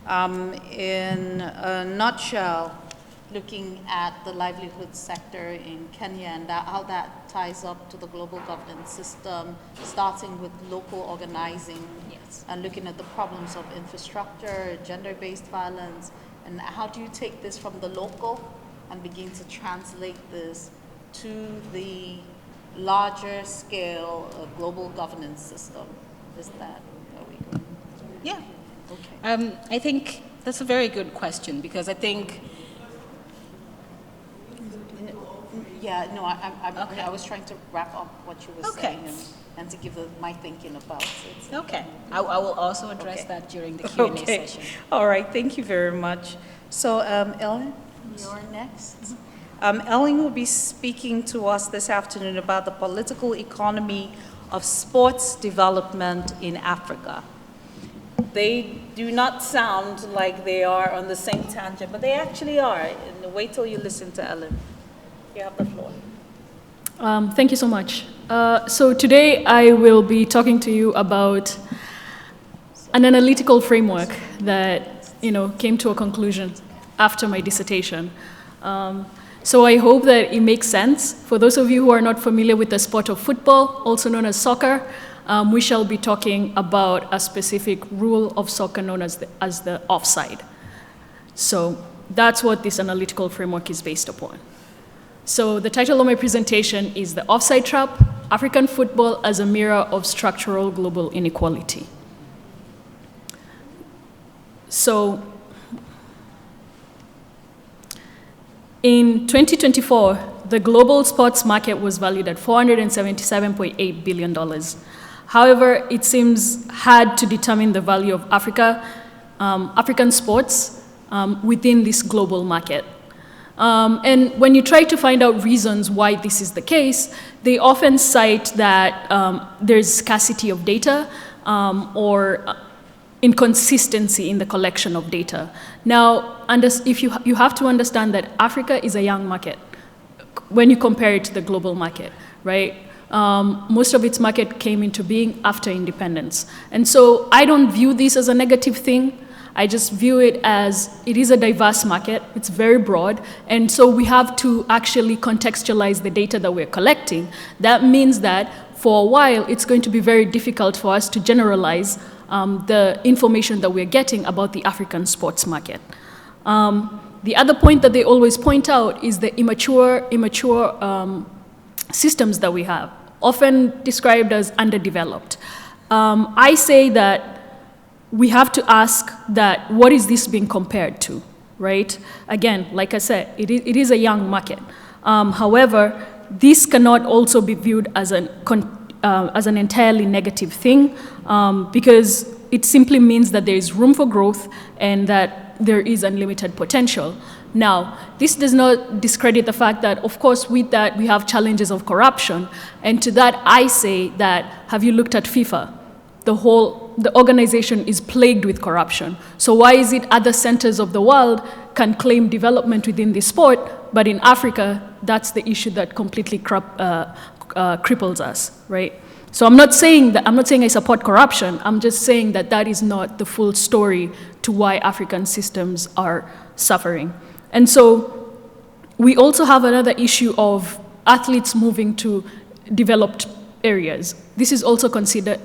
In a nutshell, looking at the livelihood sector in Kenya and how that ties up to the global governance system, starting with local organizing, Yes. and looking at the problems of infrastructure, gender-based violence, and how do you take this from the local and begin to translate this to the larger scale global governance system? Is that where we go? Yeah. Okay. I think that's a very good question because I think Yeah, no, Okay. I was trying to wrap up what you were Okay. saying and to give my thinking about it. okay. I will also address Okay. that during the Q&A Okay. session. All right. Thank you very much. So, Ellen, you're next. Ellen will be speaking to us this afternoon about the political economy of sports development in Africa. They do not sound like they are on the same tangent, but they actually are. And wait till you listen to Ellen. You have the floor. Thank you so much. So today I will be talking to you about an analytical framework that came to a conclusion after my dissertation. So I hope that it makes sense. For those of you who are not familiar with the sport of football, also known as soccer, we shall be talking about a specific rule of soccer known as the offside. So that's what this analytical framework is based upon. So the title of my presentation is The Offside Trap, African Football as a Mirror of Structural Global Inequality. So in 2024, the global sports market was valued at $477.8 billion. However, it seems hard to determine the value of African sports within this global market. And when you try to find out reasons why this is the case, they often cite that there's scarcity of data or inconsistency in the collection of data. Now, if you have to understand that Africa is a young market when you compare it to the global market, right? Most of its market came into being after independence. And so I don't view this as a negative thing. I just view it as it is a diverse market, it's very broad, and so we have to actually contextualize the data that we're collecting. That means that for a while, it's going to be very difficult for us to generalize the information that we're getting about the African sports market. The other point that they always point out is the immature systems that we have, often described as underdeveloped. I say that we have to ask that what is this being compared to, right? Again, like I said, it is a young market. However, this cannot also be viewed as an entirely negative thing because it simply means that there is room for growth and that there is unlimited potential. Now, this does not discredit the fact that, of course, with that, we have challenges of corruption. And to that, I say that, have you looked at FIFA? The organization is plagued with corruption. So why is it other centers of the world can claim development within the sport, but in Africa, that's the issue that completely cripples us, right? So I'm not saying I support corruption. I'm just saying that that is not the full story to why African systems are suffering. And so we also have another issue of athletes moving to developed areas. This is also considered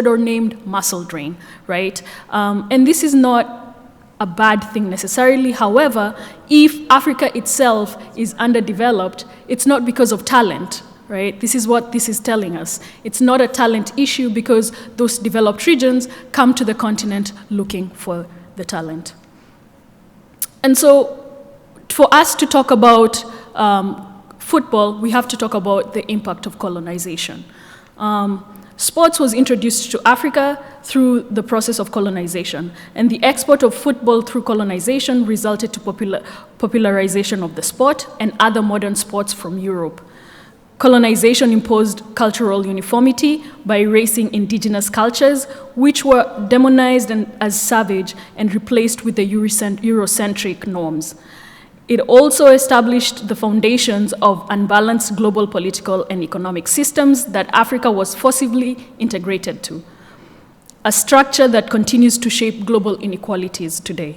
or named muscle drain, right? And this is not a bad thing necessarily. However, if Africa itself is underdeveloped, it's not because of talent, right? This is what this is telling us. It's not a talent issue because those developed regions come to the continent looking for the talent. And so for us to talk about football, we have to talk about the impact of colonization. Sports was introduced to Africa through the process of colonization, and the export of football through colonization resulted to popularization of the sport and other modern sports from Europe. Colonization imposed cultural uniformity by erasing indigenous cultures, which were demonized as savage and replaced with the Eurocentric norms. It also established the foundations of unbalanced global political and economic systems that Africa was forcibly integrated to. a structure that continues to shape global inequalities today.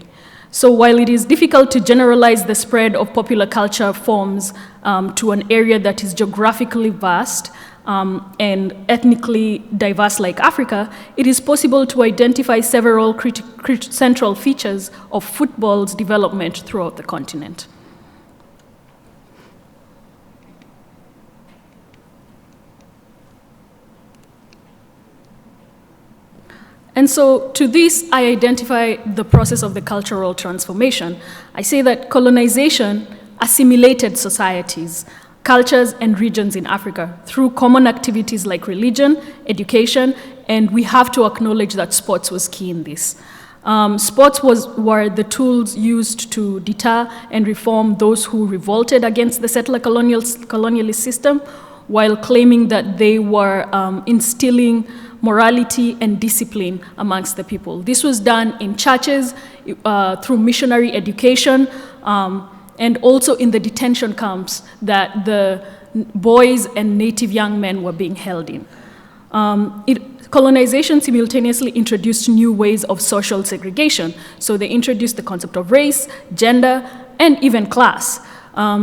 So while it is difficult to generalize the spread of popular culture forms to an area that is geographically vast and ethnically diverse like Africa, it is possible to identify several central features of football's development throughout the continent. And so to this, I identify the process of the cultural transformation. I say that colonization assimilated societies, cultures, and regions in Africa through common activities like religion, education, and we have to acknowledge that sports was key in this. Sports were the tools used to deter and reform those who revolted against the settler colonialist system, while claiming that they were instilling morality and discipline amongst the people. This was done in churches, through missionary education, and also in the detention camps that the boys and native young men were being held in. Colonization simultaneously introduced new ways of social segregation. So they introduced the concept of race, gender, and even class.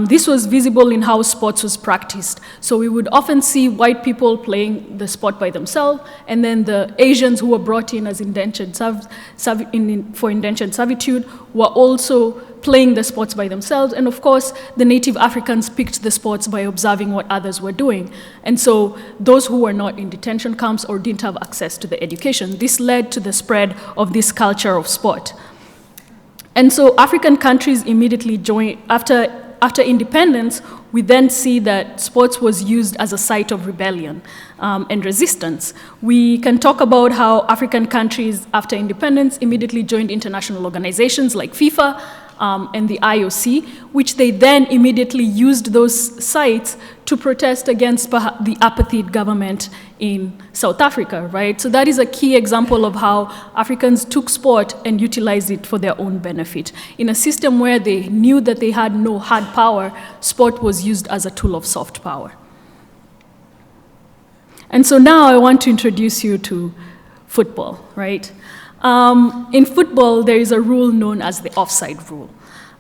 This was visible in how sports was practiced. So we would often see white people playing the sport by themselves, and then the Asians who were brought in as for indentured servitude were also playing the sports by themselves. And of course, the native Africans picked the sports by observing what others were doing. And so those who were not in detention camps or didn't have access to the education, this led to the spread of this culture of sport. And so African countries immediately joined, after independence, we then see that sports was used as a site of rebellion and resistance. We can talk about how African countries, after independence, immediately joined international organizations like FIFA and the IOC, which they then immediately used those sites to protest against the apartheid government in South Africa, right? So that is a key example of how Africans took sport and utilized it for their own benefit. In a system where they knew that they had no hard power, sport was used as a tool of soft power. And so now I want to introduce you to football, right? In football, there is a rule known as the offside rule.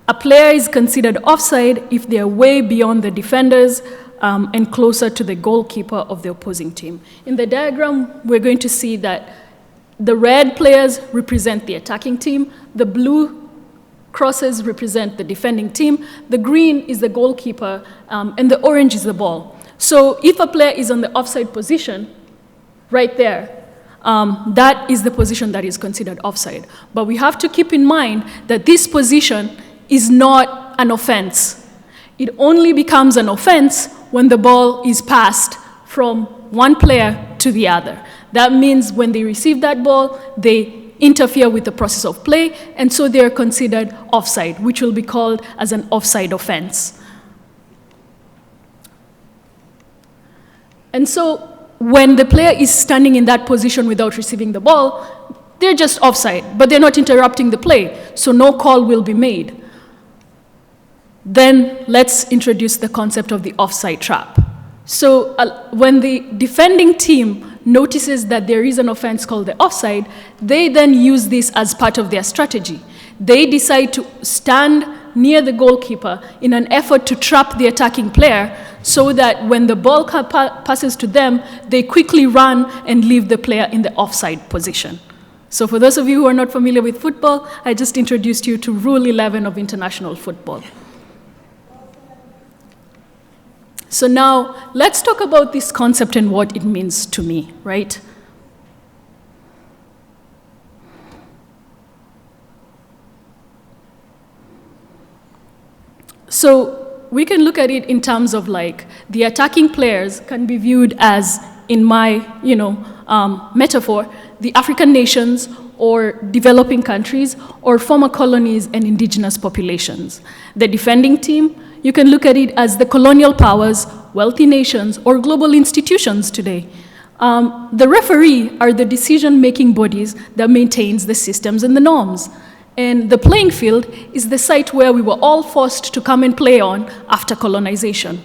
A player is considered offside if they are way beyond the defenders and closer to the goalkeeper of the opposing team. In the diagram, we're going to see that the red players represent the attacking team, the blue crosses represent the defending team, the green is the goalkeeper, and the orange is the ball. So if a player is on the offside position, right there, that is the position that is considered offside. But we have to keep in mind that this position is not an offense. It only becomes an offense when the ball is passed from one player to the other. That means when they receive that ball, they interfere with the process of play, and so they are considered offside, which will be called as an offside offense. And so when the player is standing in that position without receiving the ball, they're just offside, but they're not interrupting the play, so no call will be made. Then let's introduce the concept of the offside trap. So when the defending team notices that there is an offense called the offside, they then use this as part of their strategy. They decide to stand near the goalkeeper in an effort to trap the attacking player so that when the ball passes to them, they quickly run and leave the player in the offside position. So for those of you who are not familiar with football, I just introduced you to Rule 11 of international football. So now, let's talk about this concept and what it means to me, right? So we can look at it in terms of like, the attacking players can be viewed as, in my metaphor, the African nations or developing countries or former colonies and indigenous populations. The defending team, you can look at it as the colonial powers, wealthy nations, or global institutions today. The referee are the decision-making bodies that maintains the systems and the norms. And the playing field is the site where we were all forced to come and play on after colonization.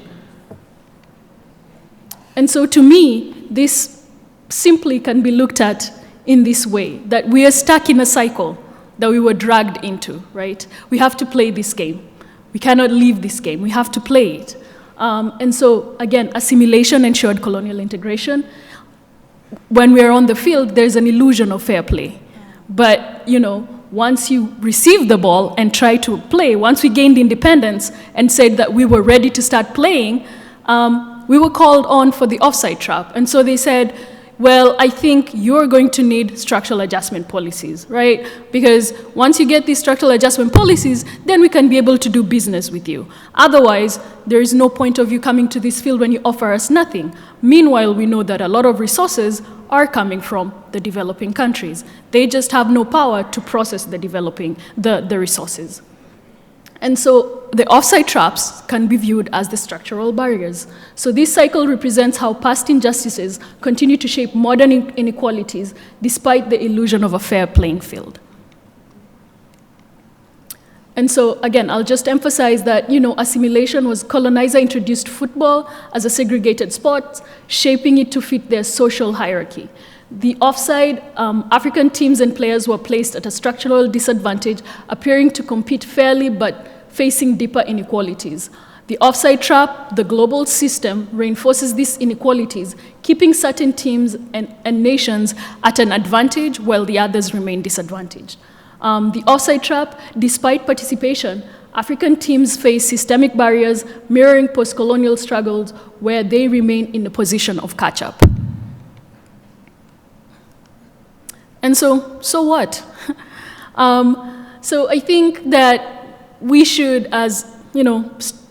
And so to me, this simply can be looked at in this way, that we are stuck in a cycle that we were dragged into, right? We have to play this game. We cannot leave this game. We have to play it. And so, again, assimilation ensured colonial integration. When we're on the field, there's an illusion of fair play. But, once you receive the ball and try to play, once we gained independence and said that we were ready to start playing, we were called on for the offside trap. And so they said, well, I think you're going to need structural adjustment policies, right? Because once you get these structural adjustment policies, then we can be able to do business with you. Otherwise, there is no point of you coming to this field when you offer us nothing. Meanwhile, we know that a lot of resources are coming from the developing countries. They just have no power to process the resources. And so the offside traps can be viewed as the structural barriers. So this cycle represents how past injustices continue to shape modern inequalities despite the illusion of a fair playing field. And so, again, I'll just emphasize that, assimilation was colonizer introduced football as a segregated sport, shaping it to fit their social hierarchy. The offside, African teams and players were placed at a structural disadvantage, appearing to compete fairly but facing deeper inequalities. The offside trap, the global system, reinforces these inequalities, keeping certain teams and nations at an advantage while the others remain disadvantaged. The offside trap, despite participation, African teams face systemic barriers mirroring post-colonial struggles where they remain in a position of catch-up. And so what? So I think that we should, as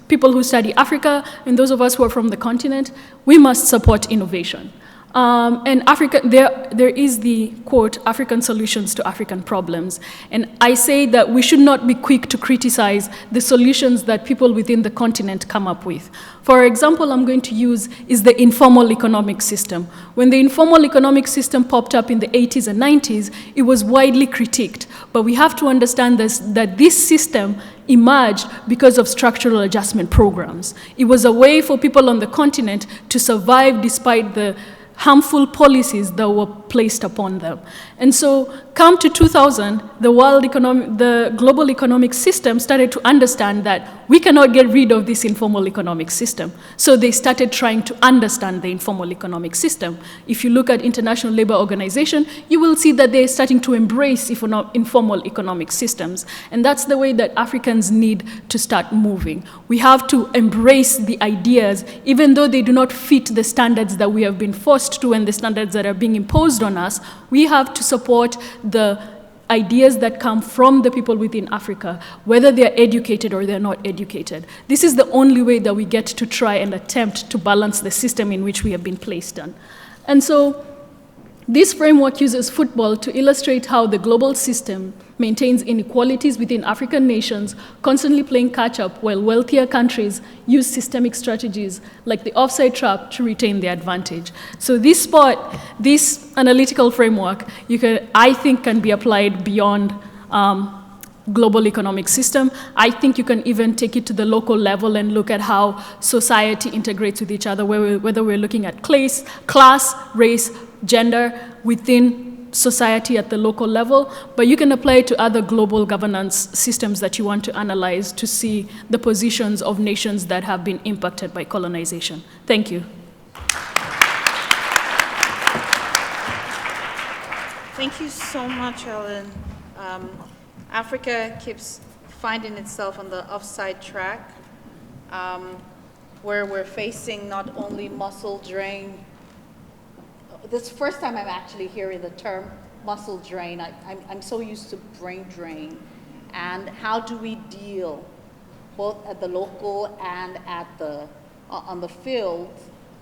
people who study Africa and those of us who are from the continent, we must support innovation. And Africa, there is the quote, African solutions to African problems. And I say that we should not be quick to criticize the solutions that people within the continent come up with. For example, I'm going to use is the informal economic system. When the informal economic system popped up in the 80s and 90s, it was widely critiqued. But we have to understand that this system emerged because of structural adjustment programs. It was a way for people on the continent to survive despite the harmful policies that were placed upon them. And so, come to 2000, the global economic system started to understand that we cannot get rid of this informal economic system. So they started trying to understand the informal economic system. If you look at International Labour Organization, you will see that they're starting to embrace informal economic systems. And that's the way that Africans need to start moving. We have to embrace the ideas, even though they do not fit the standards that we have been forced to and the standards that are being imposed on us. We have to support the ideas that come from the people within Africa, whether they're educated or they're not educated. This is the only way that we get to try and attempt to balance the system in which we have been placed on. And so this framework uses football to illustrate how the global system maintains inequalities within African nations, constantly playing catch-up while wealthier countries use systemic strategies like the offside trap to retain their advantage. So this analytical framework, I think can be applied beyond global economic system. I think you can even take it to the local level and look at how society integrates with each other, whether we're looking at class, race, gender within society at the local level, but you can apply it to other global governance systems that you want to analyze to see the positions of nations that have been impacted by colonization. Thank you. Thank you so much, Ellen. Africa keeps finding itself on the offside track, where we're facing not only muscle drain. This is the first time I'm actually hearing the term muscle drain. I'm so used to brain drain. And how do we deal, both at the local and on the field,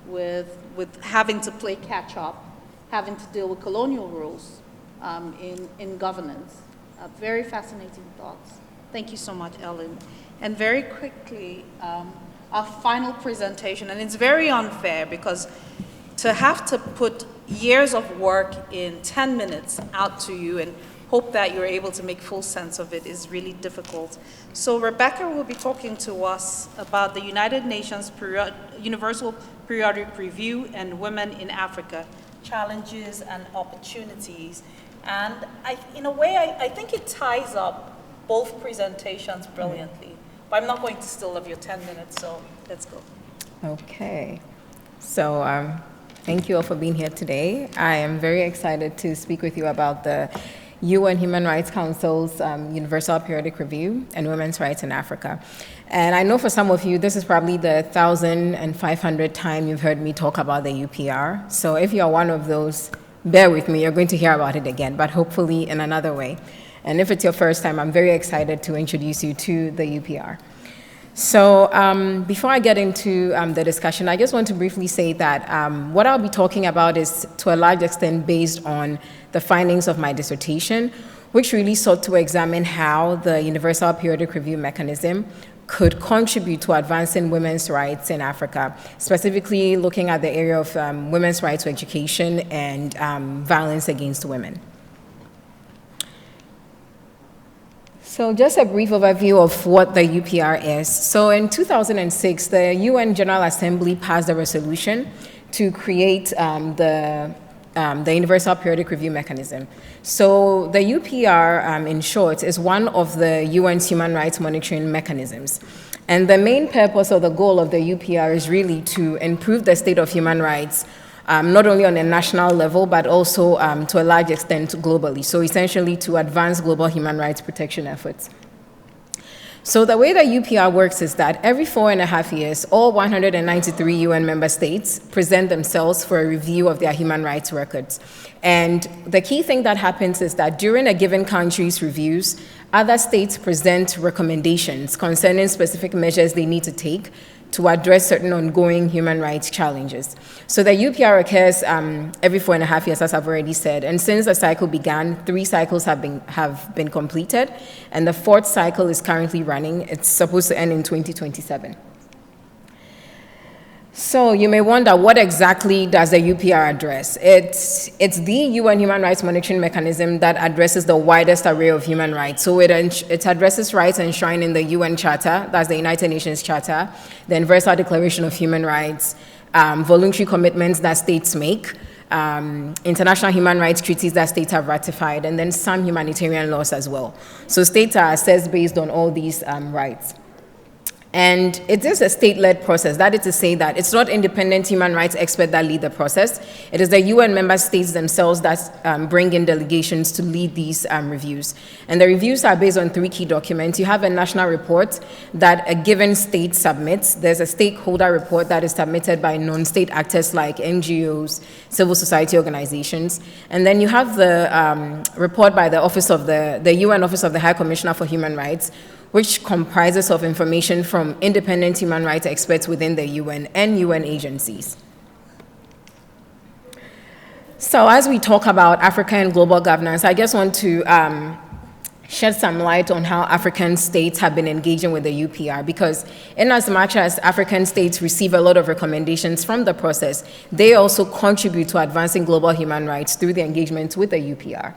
with having to play catch up, having to deal with colonial rules in governance? Very fascinating thoughts. Thank you so much, Ellen. And very quickly, our final presentation, and it's very unfair because to have to put years of work in 10 minutes out to you and hope that you're able to make full sense of it is really difficult. So Rebecca will be talking to us about the United Nations Universal Periodic Review and Women in Africa, challenges and opportunities. And in a way, I think it ties up both presentations brilliantly. But I'm not going to steal of your 10 minutes, so let's go. Okay. So thank you all for being here today. I am very excited to speak with you about the UN Human Rights Council's Universal Periodic Review and Women's Rights in Africa. And I know for some of you, this is probably the 1,500th time you've heard me talk about the UPR. So if you're one of those, bear with me, you're going to hear about it again, but hopefully in another way. And if it's your first time, I'm very excited to introduce you to the UPR. So before I get into the discussion, I just want to briefly say that what I'll be talking about is to a large extent based on the findings of my dissertation, which really sought to examine how the Universal Periodic Review mechanism could contribute to advancing women's rights in Africa, specifically looking at the area of women's rights to education and violence against women. So just a brief overview of what the UPR is. So in 2006, the UN General Assembly passed a resolution to create the Universal Periodic Review mechanism. So the UPR, in short, is one of the UN's human rights monitoring mechanisms. And the main purpose or the goal of the UPR is really to improve the state of human rights, not only on a national level, but also to a large extent globally. So essentially to advance global human rights protection efforts. So the way the UPR works is that every 4.5 years, all 193 UN member states present themselves for a review of their human rights records. And the key thing that happens is that during a given country's reviews, other states present recommendations concerning specific measures they need to take to address certain ongoing human rights challenges. So the UPR occurs every 4.5 years, as I've already said, and since the cycle began, 3 cycles have been completed, and the 4th cycle is currently running. It's supposed to end in 2027. So you may wonder, what exactly does the UPR address? It's the UN Human Rights Monitoring Mechanism that addresses the widest array of human rights. So it addresses rights enshrined in the UN Charter, that's the United Nations Charter, the Universal Declaration of Human Rights, voluntary commitments that states make, international human rights treaties that states have ratified, and then some humanitarian laws as well. So states are assessed based on all these rights. And it is a state-led process. That is to say that it's not independent human rights experts that lead the process. It is the UN member states themselves that bring in delegations to lead these reviews. And the reviews are based on 3 key documents. You have a national report that a given state submits. There's a stakeholder report that is submitted by non-state actors like NGOs, civil society organizations. And then you have the report by the UN Office of the High Commissioner for Human Rights, which comprises of information from independent human rights experts within the UN and UN agencies. So as we talk about Africa and global governance, I just want to shed some light on how African states have been engaging with the UPR, because in as much as African states receive a lot of recommendations from the process, they also contribute to advancing global human rights through the engagement with the UPR.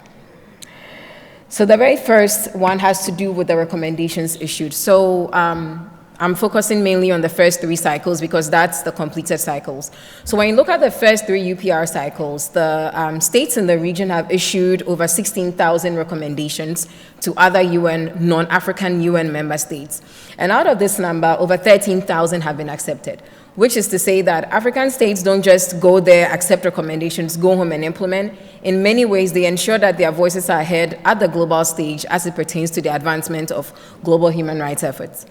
So the very first one has to do with the recommendations issued. So I'm focusing mainly on the first 3 cycles because that's the completed cycles. So when you look at the first 3 UPR cycles, the states in the region have issued over 16,000 recommendations to other non-African UN member states. And out of this number, over 13,000 have been accepted, which is to say that African states don't just go there, accept recommendations, go home and implement. In many ways, they ensure that their voices are heard at the global stage as it pertains to the advancement of global human rights efforts.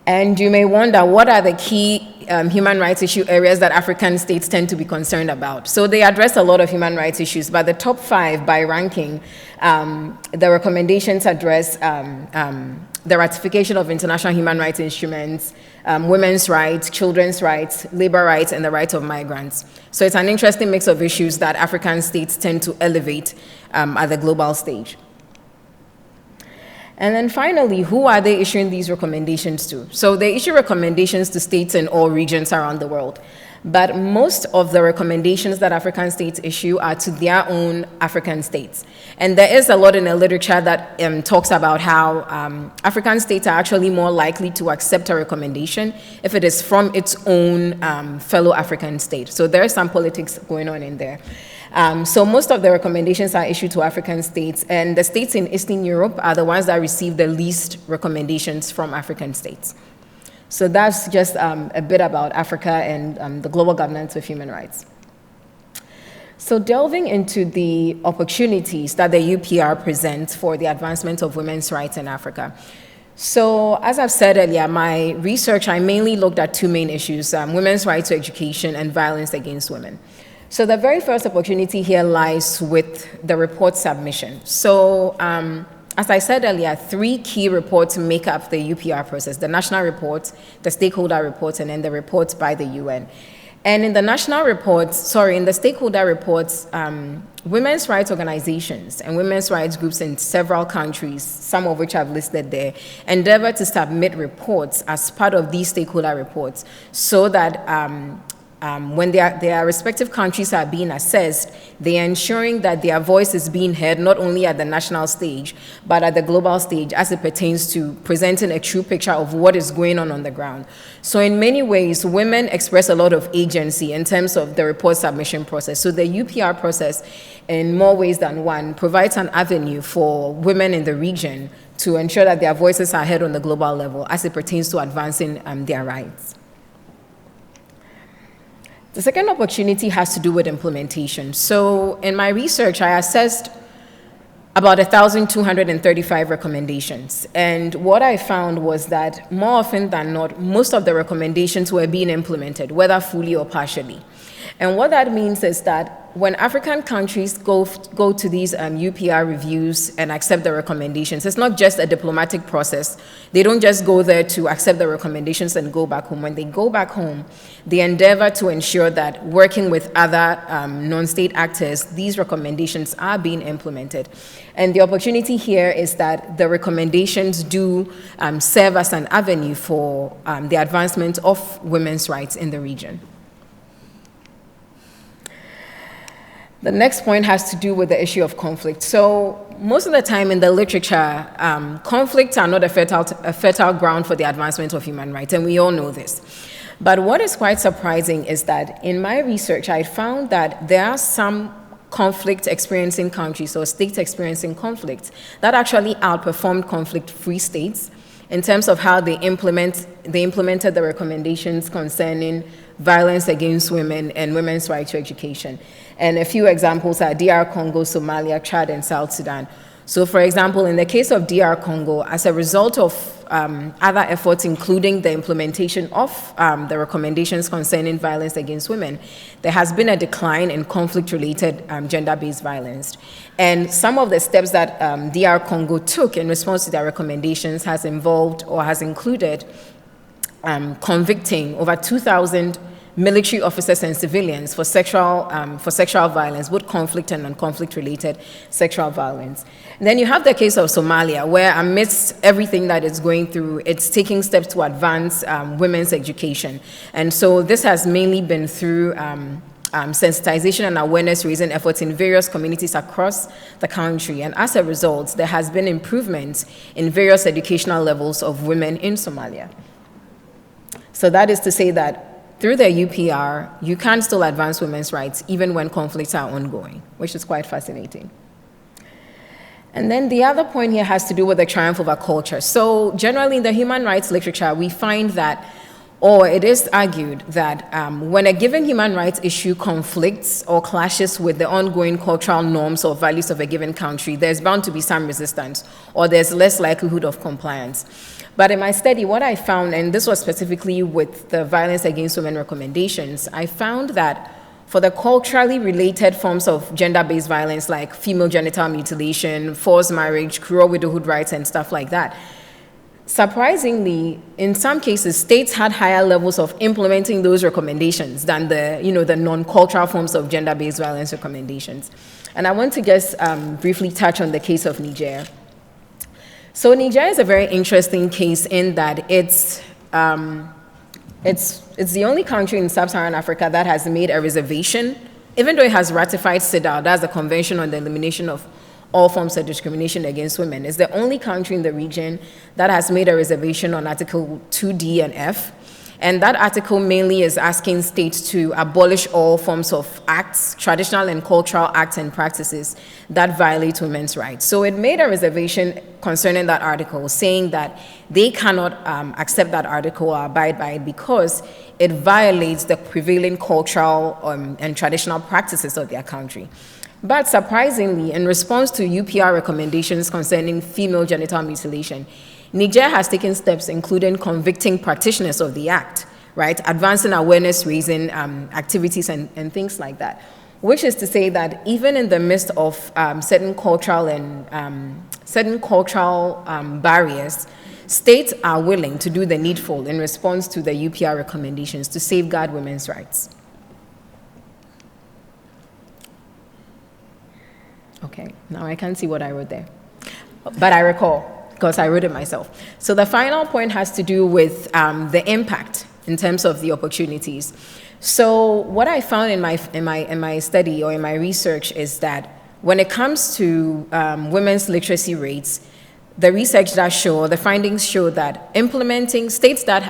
And you may wonder, what are the key human rights issue areas that African states tend to be concerned about? So they address a lot of human rights issues, but the top 5 by ranking, the recommendations address the ratification of international human rights instruments, women's rights, children's rights, labor rights, and the rights of migrants. So it's an interesting mix of issues that African states tend to elevate at the global stage. And then finally, who are they issuing these recommendations to? So they issue recommendations to states in all regions around the world. But most of the recommendations that African states issue are to their own African states. And there is a lot in the literature that talks about how African states are actually more likely to accept a recommendation if it is from its own fellow African state. So there is some politics going on in there. So most of the recommendations are issued to African states, and the states in Eastern Europe are the ones that receive the least recommendations from African states. So that's just a bit about Africa and the global governance of human rights. So delving into the opportunities that the UPR presents for the advancement of women's rights in Africa. So as I've said earlier, my research, I mainly looked at two main issues, women's rights to education and violence against women. So the very first opportunity here lies with the report submission. So as I said earlier, three key reports make up the UPR process: the national reports, the stakeholder reports, and then the reports by the UN. And in the national reports, in the stakeholder reports, women's rights organizations and women's rights groups in several countries, some of which I've listed there, endeavor to submit reports as part of these stakeholder reports so that when their respective countries are being assessed, they are ensuring that their voice is being heard not only at the national stage, but at the global stage as it pertains to presenting a true picture of what is going on the ground. So in many ways, women express a lot of agency in terms of the report submission process. So the UPR process, in more ways than one, provides an avenue for women in the region to ensure that their voices are heard on the global level as it pertains to advancing their rights. The second opportunity has to do with implementation. So in my research, I assessed about 1,235 recommendations. And what I found was that more often than not, most of the recommendations were being implemented, whether fully or partially. And what that means is that when African countries go to these UPR reviews and accept the recommendations, it's not just a diplomatic process. They don't just go there to accept the recommendations and go back home. When they go back home, they endeavor to ensure that working with other non-state actors, these recommendations are being implemented. And the opportunity here is that the recommendations do serve as an avenue for the advancement of women's rights in the region. The next point has to do with the issue of conflict. So most of the time in the literature, conflicts are not a fertile ground for the advancement of human rights, and we all know this. But what is quite surprising is that in my research, I found that there are some conflict-experiencing countries or states experiencing conflict that actually outperformed conflict-free states in terms of how they implemented the recommendations concerning violence against women and women's right to education. And a few examples are DR Congo, Somalia, Chad, and South Sudan. So for example, in the case of DR Congo, as a result of other efforts, including the implementation of the recommendations concerning violence against women, there has been a decline in conflict-related gender-based violence. And some of the steps that DR Congo took in response to their recommendations has involved or has included convicting over 2,000 military officers and civilians for sexual violence, both conflict and non-conflict related sexual violence. And then you have the case of Somalia, where amidst everything that it's going through, it's taking steps to advance women's education. And so this has mainly been through sensitization and awareness raising efforts in various communities across the country. And as a result, there has been improvements in various educational levels of women in Somalia. So that is to say that through the UPR, you can still advance women's rights even when conflicts are ongoing, which is quite fascinating. And then the other point here has to do with the triumph of a culture. So generally in the human rights literature, we find that, or it is argued that when a given human rights issue conflicts or clashes with the ongoing cultural norms or values of a given country, there's bound to be some resistance, or there's less likelihood of compliance. But in my study, what I found, and this was specifically with the violence against women recommendations, I found that for the culturally related forms of gender-based violence like female genital mutilation, forced marriage, cruel widowhood rights, and stuff like that, surprisingly, in some cases, states had higher levels of implementing those recommendations than the non-cultural forms of gender-based violence recommendations. And I want to just briefly touch on the case of Niger. So Niger is a very interesting case in that it's It's the only country in sub-Saharan Africa that has made a reservation, even though it has ratified CEDAW, that's the Convention on the Elimination of All Forms of Discrimination Against Women. It's the only country in the region that has made a reservation on Article 2D and F. And that article mainly is asking states to abolish all forms of acts, traditional and cultural acts and practices that violate women's rights. So it made a reservation concerning that article, saying that they cannot accept that article or abide by it because it violates the prevailing cultural and traditional practices of their country. But surprisingly, in response to UPR recommendations concerning female genital mutilation, Niger has taken steps including convicting practitioners of the act, right? Advancing awareness-raising activities and things like that. Which is to say that even in the midst of certain cultural barriers, states are willing to do the needful in response to the UPR recommendations to safeguard women's rights. Okay, now I can't see what I wrote there, but I recall, because I wrote it myself. So the final point has to do with the impact in terms of the opportunities. So what I found in my study or in my research is that when it comes to women's literacy rates, the research does show, the findings show that implementing states that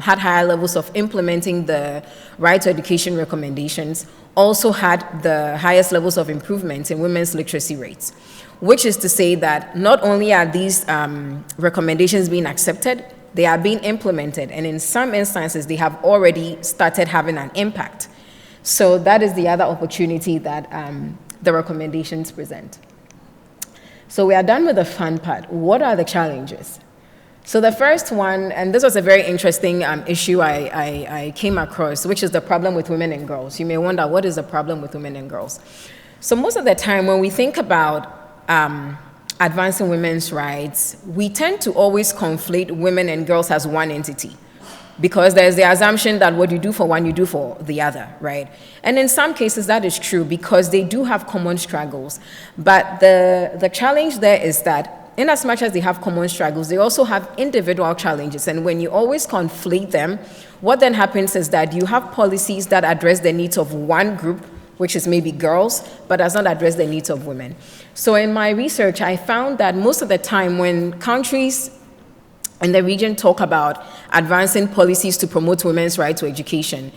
had higher levels of implementing the right to education recommendations also had the highest levels of improvement in women's literacy rates, which is to say that not only are these recommendations being accepted, they are being implemented, and in some instances, they have already started having an impact. So that is the other opportunity that the recommendations present. So we are done with the fun part. What are the challenges? So the first one, and this was a very interesting issue I came across, which is the problem with women and girls. You may wonder, what is the problem with women and girls? So most of the time when we think about advancing women's rights, we tend to always conflate women and girls as one entity, because there's the assumption that what you do for one, you do for the other, right? And in some cases, that is true because they do have common struggles. But the challenge there is that in as much as they have common struggles, they also have individual challenges. And when you always conflate them, what then happens is that you have policies that address the needs of one group, which is maybe girls, but does not address the needs of women. So in my research, I found that most of the time when countries in the region talk about advancing policies to promote women's right to education,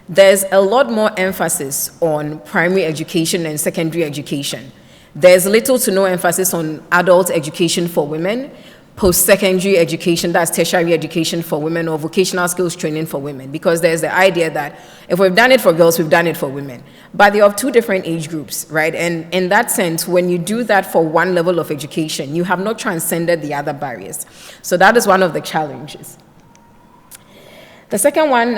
there's a lot more emphasis on primary education and secondary education. There's little to no emphasis on adult education for women, post-secondary education, that's tertiary education for women, or vocational skills training for women, because there's the idea that if we've done it for girls, we've done it for women. But they are of two different age groups, right? And in that sense, when you do that for one level of education, you have not transcended the other barriers. So that is one of the challenges. The second one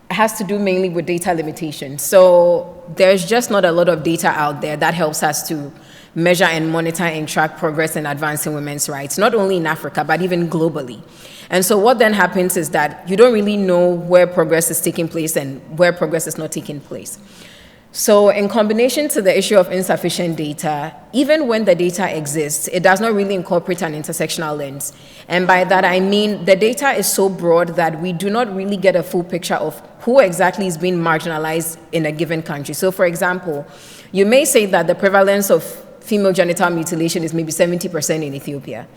has to do mainly with data limitations. So there's just not a lot of data out there that helps us to measure and monitor and track progress in advancing women's rights, not only in Africa, but even globally. And so what then happens is that you don't really know where progress is taking place and where progress is not taking place. So in combination to the issue of insufficient data, even when the data exists, it does not really incorporate an intersectional lens. And by that I mean the data is so broad that we do not really get a full picture of who exactly is being marginalized in a given country. So for example, you may say that the prevalence of female genital mutilation is maybe 70% in Ethiopia.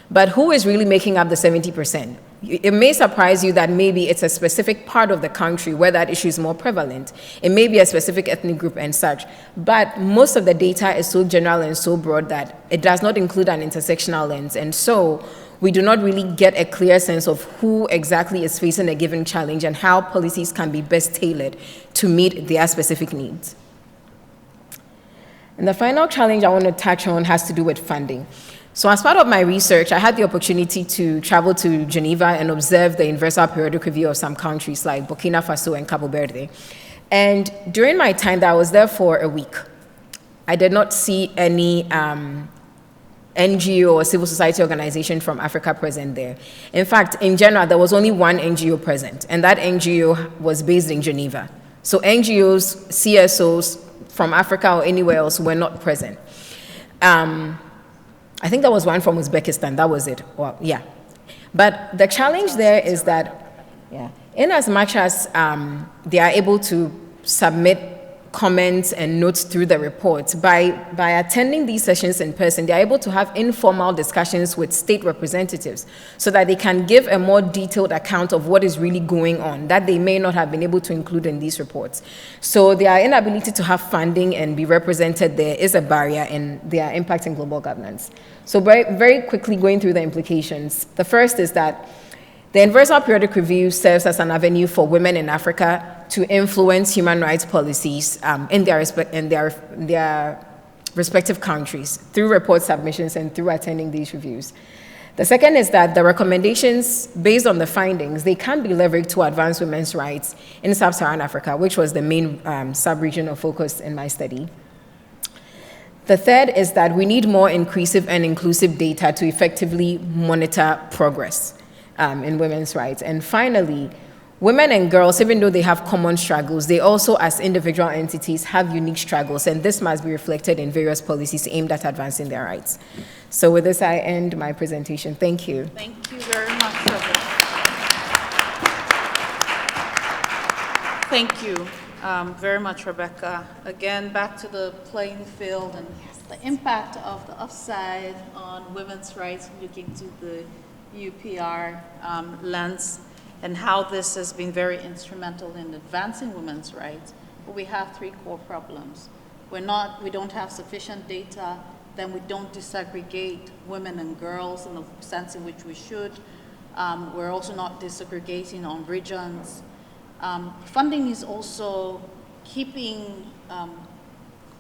But who is really making up the 70%? It may surprise you that maybe it's a specific part of the country where that issue is more prevalent. It may be a specific ethnic group and such. But most of the data is so general and so broad that it does not include an intersectional lens. And so we do not really get a clear sense of who exactly is facing a given challenge and how policies can be best tailored to meet their specific needs. And the final challenge I want to touch on has to do with funding. So as part of my research, I had the opportunity to travel to Geneva and observe the universal periodic review of some countries like Burkina Faso and Cabo Verde. And during my time there, I was there for a week. I did not see any NGO or civil society organization from Africa present there. In fact, in general, there was only one NGO present, and that NGO was based in Geneva. So NGOs, CSOs from Africa or anywhere else were not present. I think there was one from Uzbekistan, that was it. Well, yeah. But the challenge there is that, yeah, In as much as they are able to submit comments and notes through the reports, by attending these sessions in person, they are able to have informal discussions with state representatives so that they can give a more detailed account of what is really going on that they may not have been able to include in these reports. So their inability to have funding and be represented there is a barrier, and they are impacting global governance. So very, very quickly going through the implications. The first is that the Universal Periodic Review serves as an avenue for women in Africa to influence human rights policies in their respective countries through report submissions and through attending these reviews. The second is that the recommendations based on the findings, they can be leveraged to advance women's rights in sub-Saharan Africa, which was the main sub-region of focus in my study. The third is that we need more inclusive and inclusive data to effectively monitor progress in women's rights. And finally, women and girls, even though they have common struggles, they also, as individual entities, have unique struggles, and this must be reflected in various policies aimed at advancing their rights. So with this, I end my presentation. Thank you. Thank you very much, Rebecca. Thank you very much, Rebecca. Again, back to the playing field and the impact of the upside on women's rights, looking to the UPR lens, and how this has been very instrumental in advancing women's rights. But we have three core problems. We don't have sufficient data, then we don't disaggregate women and girls in the sense in which we should. We're also not disaggregating on regions. Funding is also keeping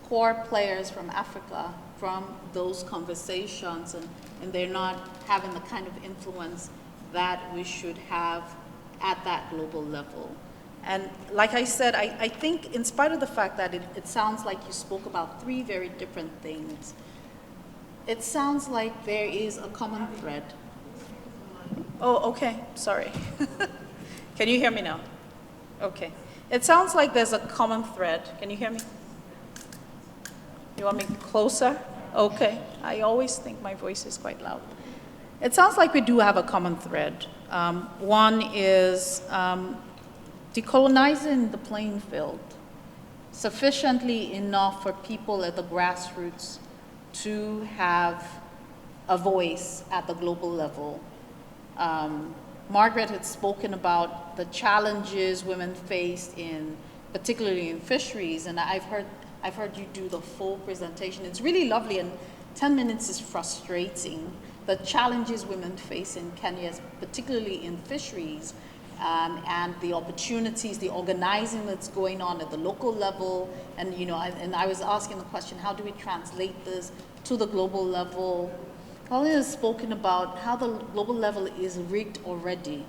core players from Africa from those conversations, and they're not having the kind of influence that we should have at that global level. And like I said, I think in spite of the fact that it sounds like you spoke about three very different things, it sounds like there is a common thread. Oh, okay, sorry. Can you hear me now? Okay. It sounds like there's a common thread. Can you hear me? You want me closer? Okay. I always think my voice is quite loud. It sounds like we do have a common thread. One is decolonizing the playing field sufficiently enough for people at the grassroots to have a voice at the global level. Margaret had spoken about the challenges women face particularly in fisheries, and I've heard you do the full presentation. It's really lovely, and 10 minutes is frustrating. The challenges women face in Kenya, particularly in fisheries, and the opportunities, the organizing that's going on at the local level, and I was asking the question, how do we translate this to the global level? Colin has spoken about how the global level is rigged already.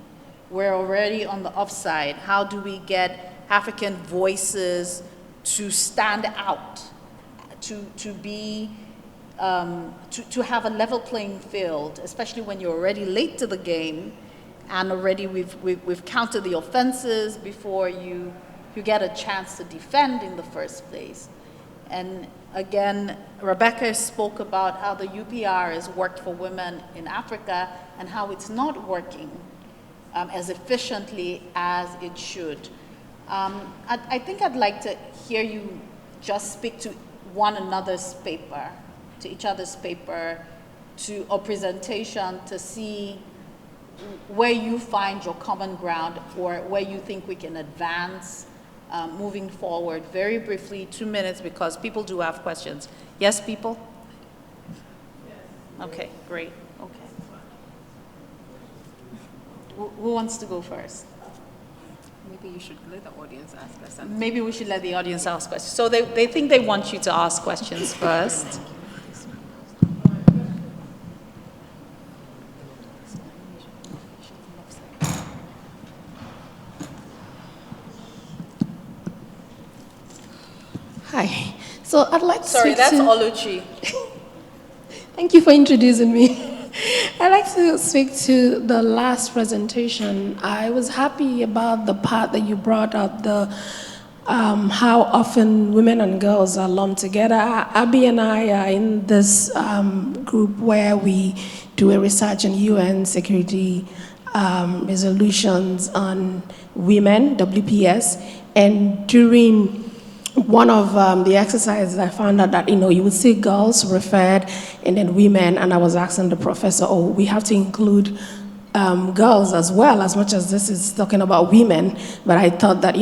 We're already on the upside. How do we get African voices to stand out, to be, to have a level playing field, especially when you're already late to the game, and already we've counted the offenses before you get a chance to defend in the first place. And again, Rebecca spoke about how the UPR has worked for women in Africa and how it's not working as efficiently as it should. I think I'd like to hear you just speak to one another's paper, to each other's paper, or presentation, to see where you find your common ground or where you think we can advance moving forward. Very briefly, 2 minutes, because people do have questions. Yes, people? Okay, great. Okay. Who wants to go first? Maybe you should let the audience ask us something. Maybe we should let the audience ask questions. So they think they want you to ask questions first. Hi. So I'd like to Sorry, speak that's to... Oluchi. Thank you for introducing me. I'd like to speak to the last presentation. I was happy about the part that you brought up, how often women and girls are lumped together. Abby and I are in this group where we do a research on UN security resolutions on women, WPS, and during one of the exercises, I found out that, you would see girls referred and then women, and I was asking the professor, oh, we have to include girls as well, as much as this is talking about women, but I thought that,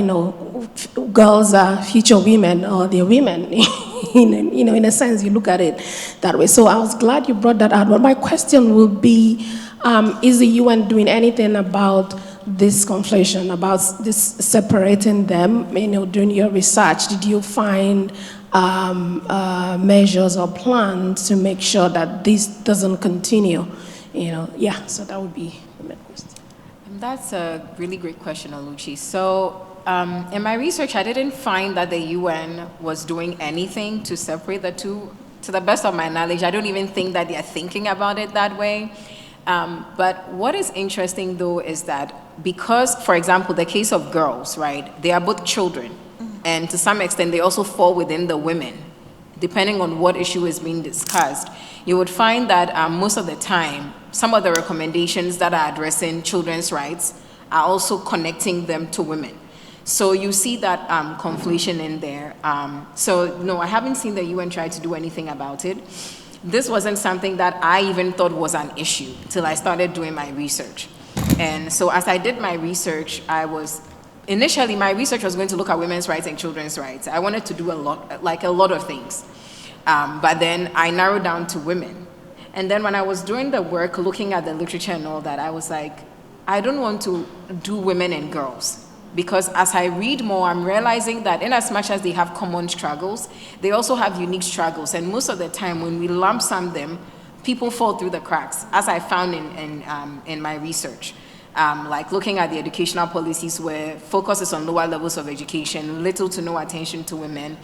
girls are future women, or they're women. In a sense, you look at it that way. So I was glad you brought that out. But my question would be, is the UN doing anything about this conflation, about this separating them? During your research, did you find measures or plans to make sure that this doesn't continue? So that would be my question. That's a really great question, Oluchi. So in my research, I didn't find that the UN was doing anything to separate the two. To the best of my knowledge, I don't even think that they're thinking about it that way. But what is interesting, though, is that because, for example, the case of girls, right, they are both children, and to some extent, they also fall within the women, depending on what issue is being discussed. You would find that most of the time, some of the recommendations that are addressing children's rights are also connecting them to women. So you see that conflation in there. So no, I haven't seen the UN try to do anything about it. This wasn't something that I even thought was an issue till I started doing my research. And so as I did my research, initially my research was going to look at women's rights and children's rights. I wanted to do a lot of things. But then I narrowed down to women. And then when I was doing the work, looking at the literature and all that, I was like, I don't want to do women and girls. Because as I read more, I'm realizing that in as much as they have common struggles, they also have unique struggles. And most of the time, when we lump sum them, people fall through the cracks, as I found in my research. Like looking at the educational policies where focus is on lower levels of education, little to no attention to women.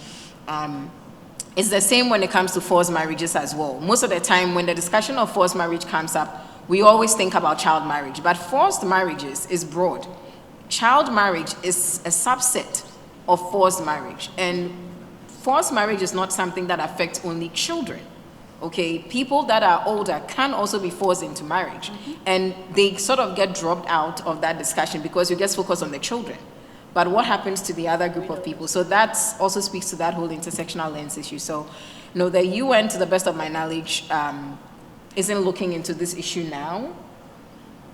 It's the same when it comes to forced marriages as well. Most of the time, when the discussion of forced marriage comes up, we always think about child marriage, but forced marriages is broad. Child marriage is a subset of forced marriage, and forced marriage is not something that affects only children. Okay, people that are older can also be forced into marriage, and they sort of get dropped out of that discussion because you just focus on the children. But what happens to the other group of people? So that also speaks to that whole intersectional lens issue. So, the UN, to the best of my knowledge, isn't looking into this issue now.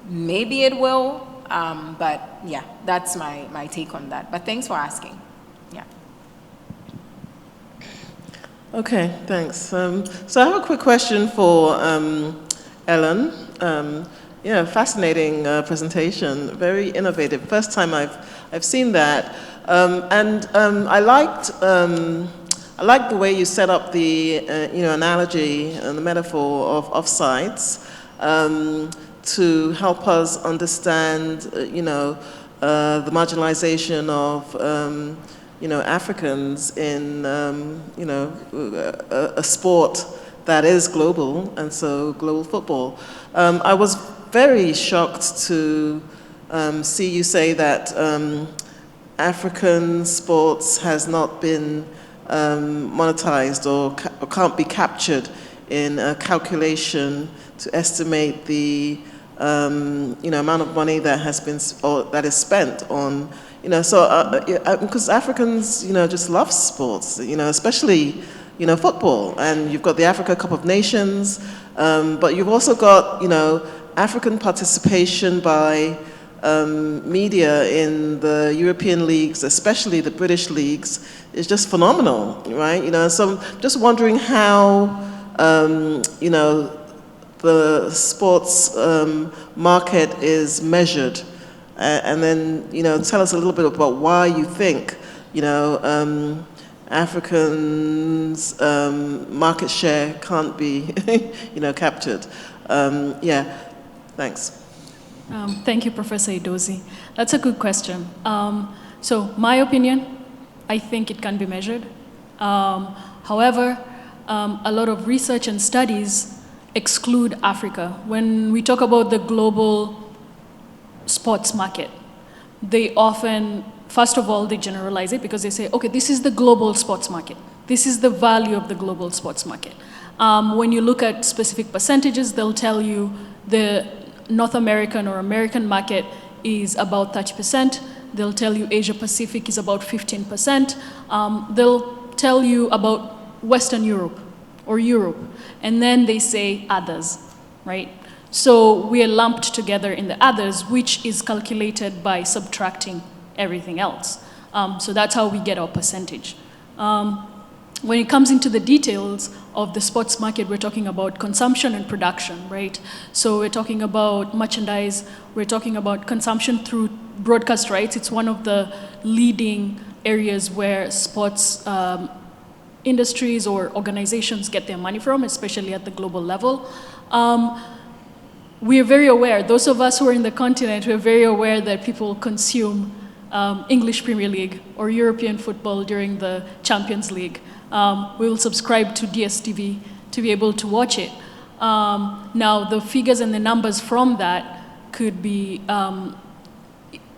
Maybe it will, but yeah, that's my take on that. But thanks for asking. Yeah. Okay, thanks. So I have a quick question for Ellen. Fascinating presentation, very innovative. First time I've seen that, and I liked the way you set up the analogy and the metaphor of offsides to help us understand the marginalization of Africans in a sport that is global, and so global football. I was very shocked to see you say that African sports has not been monetized or can't be captured in a calculation to estimate the amount of money that has been or that is spent on because Africans just love sports, especially football, and you've got the Africa Cup of Nations, but you've also got African participation by media in the European leagues, especially the British leagues, is just phenomenal, right? So I'm just wondering how the sports market is measured, and then tell us a little bit about why you think Africans' market share can't be captured. Thanks. Thank you, Professor Idozi. That's a good question. So my opinion, I think it can be measured. However, a lot of research and studies exclude Africa. When we talk about the global sports market, they often, first of all, they generalize it because they say, okay, this is the global sports market. This is the value of the global sports market. When you look at specific percentages, they'll tell you the North American or American market is about 30%, they'll tell you Asia Pacific is about 15%, they'll tell you about Western Europe or Europe, and then they say others, right? So we are lumped together in the others, which is calculated by subtracting everything else. So that's how we get our percentage. When it comes into the details of the sports market, we're talking about consumption and production, right? So we're talking about merchandise, we're talking about consumption through broadcast rights. It's one of the leading areas where sports industries or organizations get their money from, especially at the global level. We are very aware, those of us who are in the continent, we're very aware that people consume English Premier League or European football during the Champions League. We will subscribe to DSTV to be able to watch it. Now, the figures and the numbers from that could be,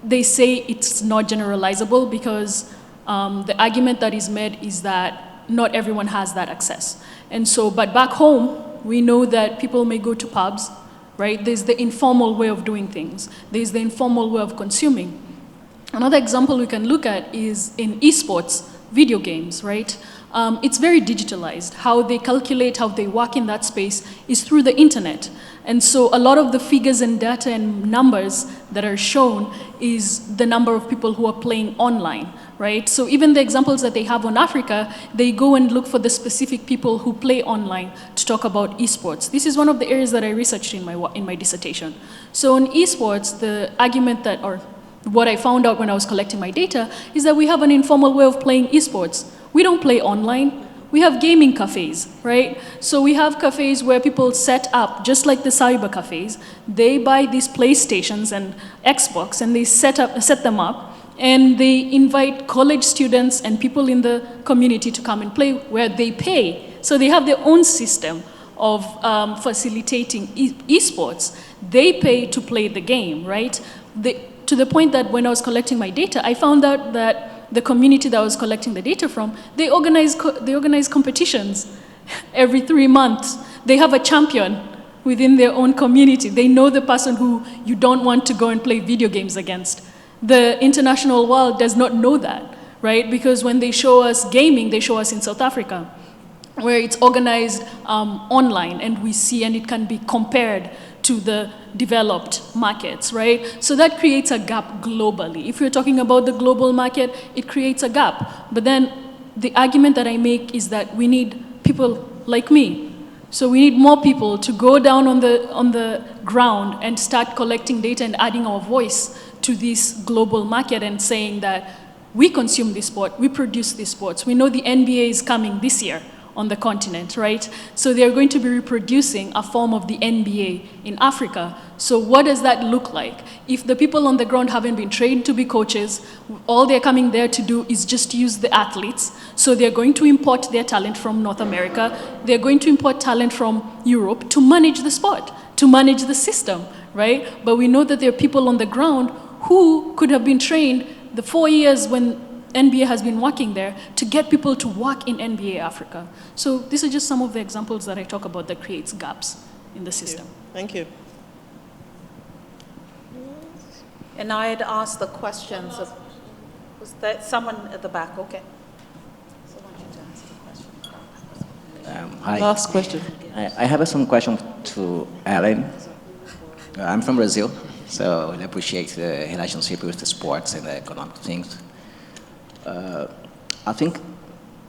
they say it's not generalizable because the argument that is made is that not everyone has that access. And so, but back home, we know that people may go to pubs, right? There's the informal way of doing things. There's the informal way of consuming. Another example we can look at is in esports, video games, right? It's very digitalized. How they calculate, how they work in that space is through the internet. And so a lot of the figures and data and numbers that are shown is the number of people who are playing online, right? So even the examples that they have on Africa, they go and look for the specific people who play online to talk about esports. This is one of the areas that I researched in my dissertation. So in esports, the argument that, or what I found out when I was collecting my data, is that we have an informal way of playing esports. We don't play online. We have gaming cafes, right? So we have cafes where people set up, just like the cyber cafes. They buy these PlayStations and Xbox, and they set them up, and they invite college students and people in the community to come and play where they pay. So they have their own system of facilitating esports. They pay to play the game, right? To the point that when I was collecting my data, I found out that the community that I was collecting the data from, they organize competitions every 3 months. They have a champion within their own community. They know the person who you don't want to go and play video games against. The international world does not know that, right? Because when they show us gaming, they show us in South Africa, where it's organized online, and we see, and it can be compared to the developed markets, right? So that creates a gap globally. If you're talking about the global market, it creates a gap. But then the argument that I make is that we need people like me. So we need more people to go down on the ground and start collecting data and adding our voice to this global market and saying that we consume this sport, we produce these sports. We know the NBA is coming this year on the continent, right? So they're going to be reproducing a form of the NBA in Africa. So what does that look like? If the people on the ground haven't been trained to be coaches, all they're coming there to do is just use the athletes. So they're going to import their talent from North America. They're going to import talent from Europe to manage the sport, to manage the system, right? But we know that there are people on the ground who could have been trained the 4 years when NBA has been working there to get people to work in NBA Africa. So these are just some of the examples that I talk about that creates gaps in the system. Thank you. And I had asked the questions of, was that someone at the back? Okay. So I want you to answer the question. Hi. Last question. I have some question to Ellen. I'm from Brazil, so I appreciate the relationship with the sports and the economic things. I think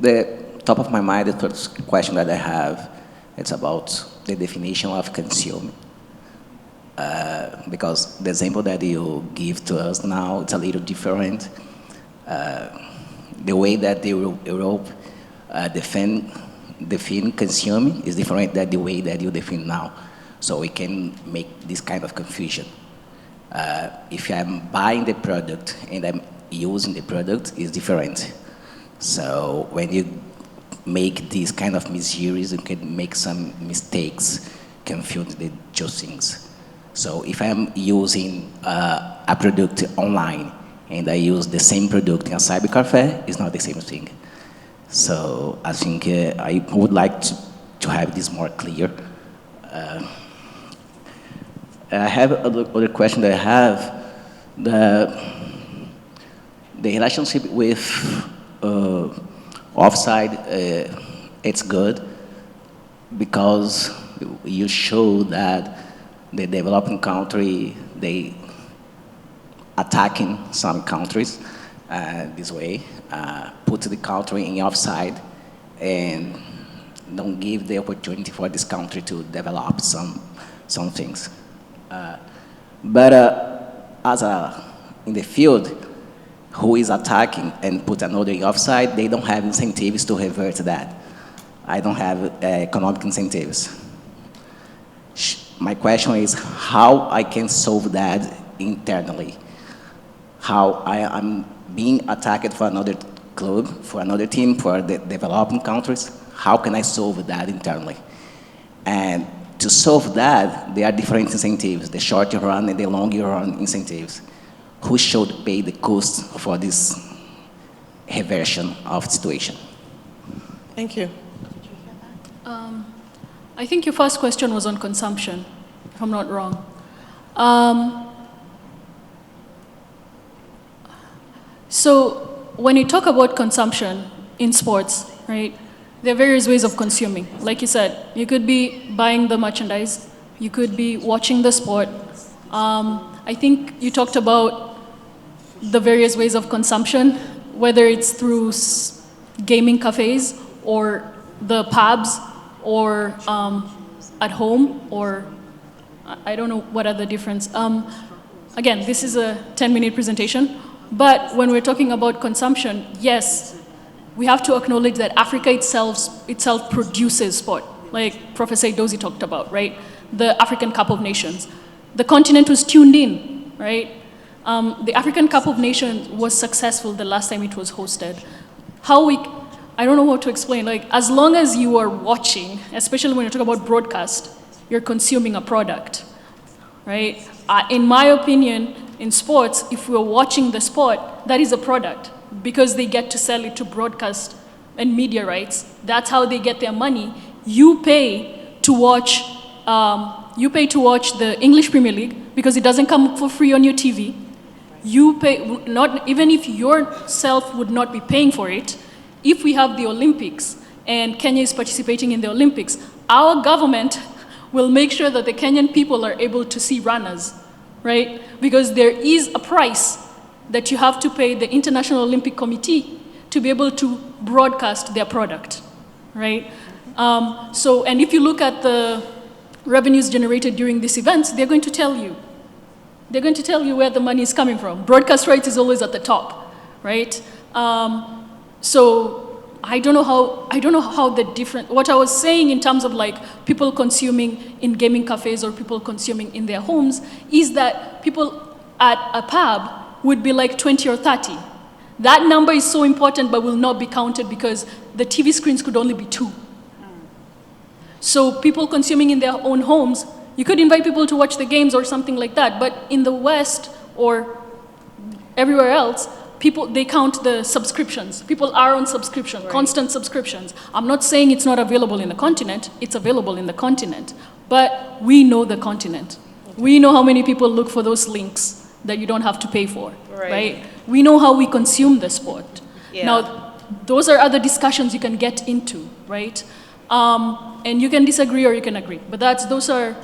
the top of my mind, the first question that I have, it's about the definition of consume. Because the example that you give to us now, it's a little different. The way that Europe define consume is different than the way that you define now. So we can make this kind of confusion. If I'm buying the product and I'm using the product, is different. So when you make these kind of misuse, you can make some mistakes, confuse the two things. So if I'm using a product online and I use the same product in a cyber cafe, it's not the same thing. So I think I would like to have this more clear. I have other question that I have. The relationship with offside, it's good because you show that the developing country, they attacking some countries this way, put the country in offside and don't give the opportunity for this country to develop some things. But in the field, who is attacking and put another offside, they don't have incentives to revert that. I don't have economic incentives. My question is how I can solve that internally. How I'm being attacked for another club, for another team, for the developing countries. How can I solve that internally? And to solve that, there are different incentives, the short run and the long run incentives. Who should pay the cost for this reversion of situation? Thank you. I think your first question was on consumption, if I'm not wrong. So when you talk about consumption in sports, right, there are various ways of consuming. Like you said, you could be buying the merchandise, you could be watching the sport. I think you talked about the various ways of consumption, whether it's through gaming cafes or the pubs or at home, or I don't know what are the difference. Again, this is a 10-minute presentation, but when we're talking about consumption, yes, we have to acknowledge that Africa itself produces sport, like Professor Idozi talked about, right? The African Cup of Nations. The continent was tuned in, right? The African Cup of Nations was successful the last time it was hosted. I don't know how to explain, like, as long as you are watching, especially when you talk about broadcast, you're consuming a product, right? In my opinion, in sports, if we're watching the sport, that is a product, because they get to sell it to broadcast and media rights. That's how they get their money. You pay to watch the English Premier League because it doesn't come for free on your TV. You pay, not even if yourself would not be paying for it. If we have the Olympics and Kenya is participating in the Olympics, our government will make sure that the Kenyan people are able to see runners, right? Because there is a price that you have to pay the International Olympic Committee to be able to broadcast their product, right? And if you look at the revenues generated during these events, they're going to tell you. They're going to tell you where the money is coming from. Broadcast rights is always at the top, right? So I don't know how the different, what I was saying in terms of like people consuming in gaming cafes or people consuming in their homes is that people at a pub would be like 20 or 30. That number is so important but will not be counted because the TV screens could only be 2. So people consuming in their own homes, you could invite people to watch the games or something like that, but in the West or everywhere else, they count the subscriptions. People are on subscription, right. Constant subscriptions. I'm not saying it's not available in the continent, it's available in the continent, but we know the continent. We know how many people look for those links that you don't have to pay for, right? We know how we consume the sport. Yeah. Now, those are other discussions you can get into, right? And you can disagree or you can agree, but those are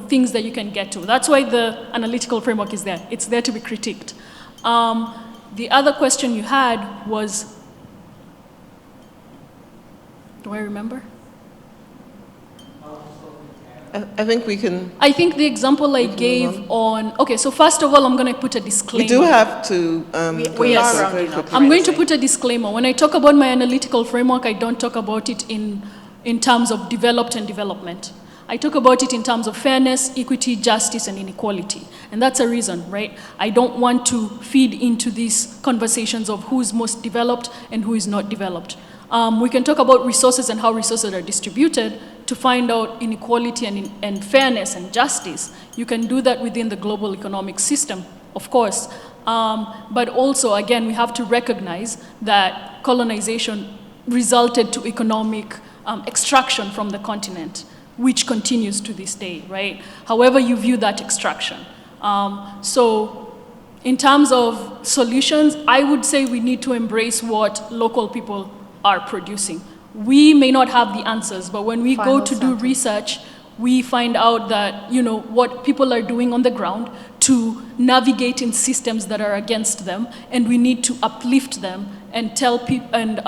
things that you can get to. That's why the analytical framework is there. It's there to be critiqued. The other question you had was, do I remember? I think we can... I think the example I gave on... Okay, so first of all, I'm going to put a disclaimer. We do have to... I'm going to put a disclaimer. When I talk about my analytical framework, I don't talk about it in terms of developed and development. I talk about it in terms of fairness, equity, justice, and inequality. And that's a reason, right? I don't want to feed into these conversations of who is most developed and who is not developed. We can talk about resources and how resources are distributed to find out inequality and fairness and justice. You can do that within the global economic system, of course. But also, again, we have to recognize that colonization resulted to economic extraction from the continent, which continues to this day, right? However you view that extraction. So in terms of solutions, I would say we need to embrace what local people are producing. We may not have the answers, but when we go to do research, we find out that, you know, what people are doing on the ground to navigate in systems that are against them, and we need to uplift them and tell people and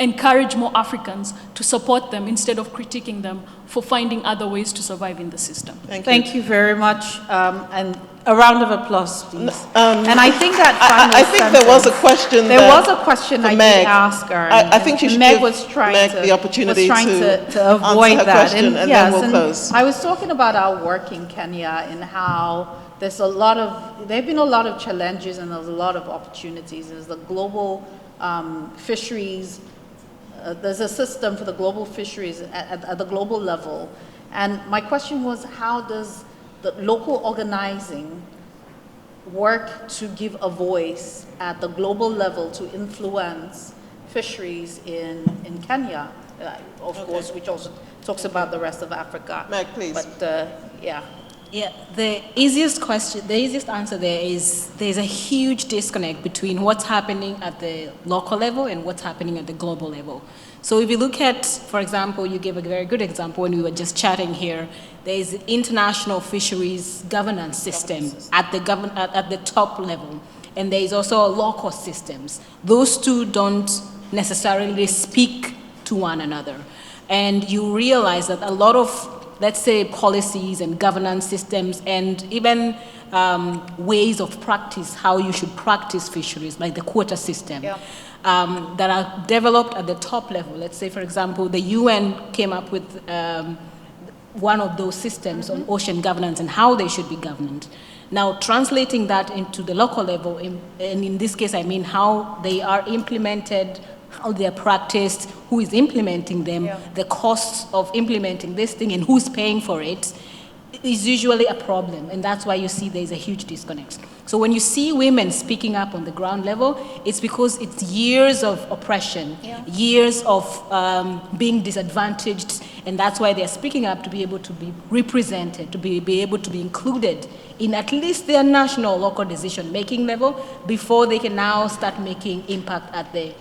encourage more Africans to support them instead of critiquing them for finding other ways to survive in the system. Thank you very much, and a round of applause, please. And I think that I think there was a question. There was a question I did ask her. I think she should Meg give was trying Meg to, the opportunity to avoid answer her that. question, and yes, then we'll close. I was talking about our work in Kenya and how there's there have been a lot of challenges and there's a lot of opportunities. There's the global fisheries. There's a system for the global fisheries at the global level. And my question was, how does the local organizing work to give a voice at the global level to influence fisheries in Kenya, of course, which also talks about the rest of Africa. Meg, please. But yeah. Yeah, the easiest answer there is there's a huge disconnect between what's happening at the local level and what's happening at the global level. So if you look at, for example, you gave a very good example when we were just chatting here, there is an international fisheries governance system at the top level, and there is also local systems. Those two don't necessarily speak to one another. And you realize that a lot of, let's say, policies and governance systems and even ways of practice, how you should practice fisheries, like the quota system, that are developed at the top level. Let's say, for example, the UN came up with one of those systems on ocean governance and how they should be governed. Now, translating that into the local level, and in this case, I mean how they are implemented, how they are practiced, who is implementing them, the costs of implementing this thing, and who's paying for it, is usually a problem. And that's why you see there's a huge disconnect. So when you see women speaking up on the ground level, it's because it's years of oppression, years of being disadvantaged, and that's why they're speaking up to be able to be represented, to be able to be included in at least their national, local decision-making level before they can now start making impact at the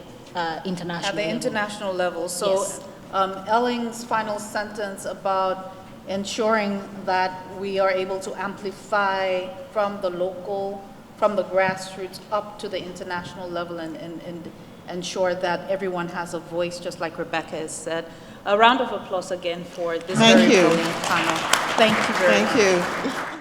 international level. So Yes. Elling's final sentence about ensuring that we are able to amplify from the local, from the grassroots up to the international level and ensure that everyone has a voice, just like Rebecca has said. A round of applause again for this very brilliant panel. Thank you very much. Thank you.